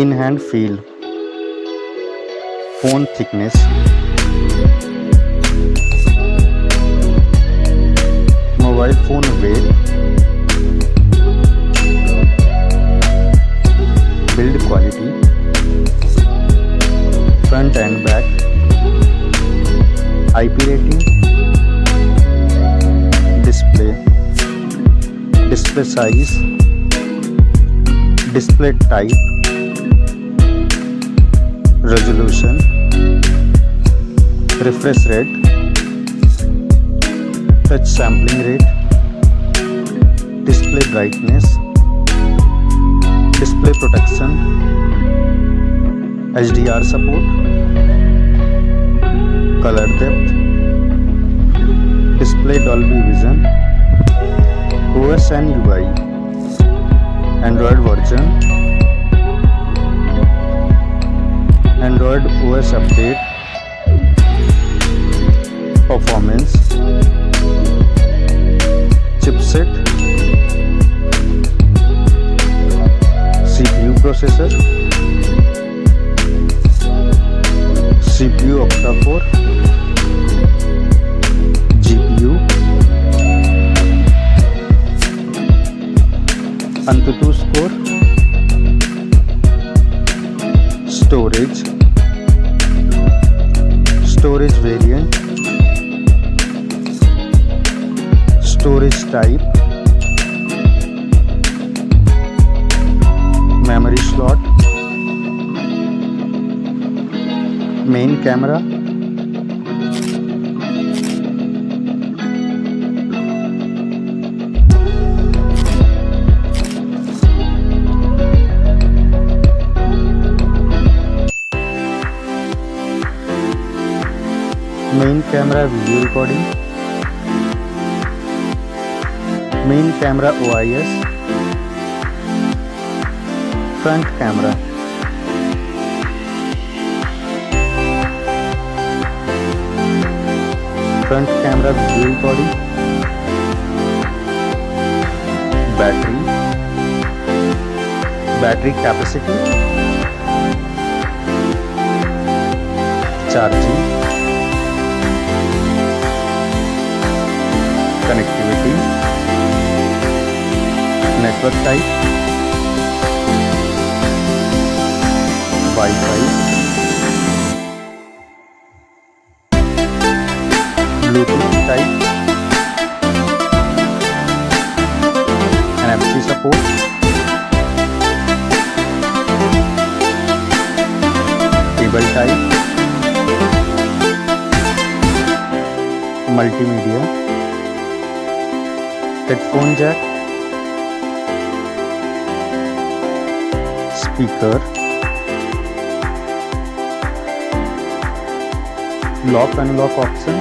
In hand feel, phone thickness, mobile phone weight, build quality, front and back, IP rating, display size, display type, resolution, refresh rate, touch sampling rate, display brightness, display protection, HDR support, color depth, display Dolby Vision, OS and UI, Android version, Android OS update, performance, chipset, CPU processor, CPU octa-core, GPU, AnTuTu score, storage variant, storage type, memory slot, main camera, main camera video recording, main camera OIS, front camera, front camera video recording, battery capacity, charging, connectivity, network type, Wi-Fi, Bluetooth type, NFC support, cable type, multimedia, headphone jack, speaker, lock unlock option,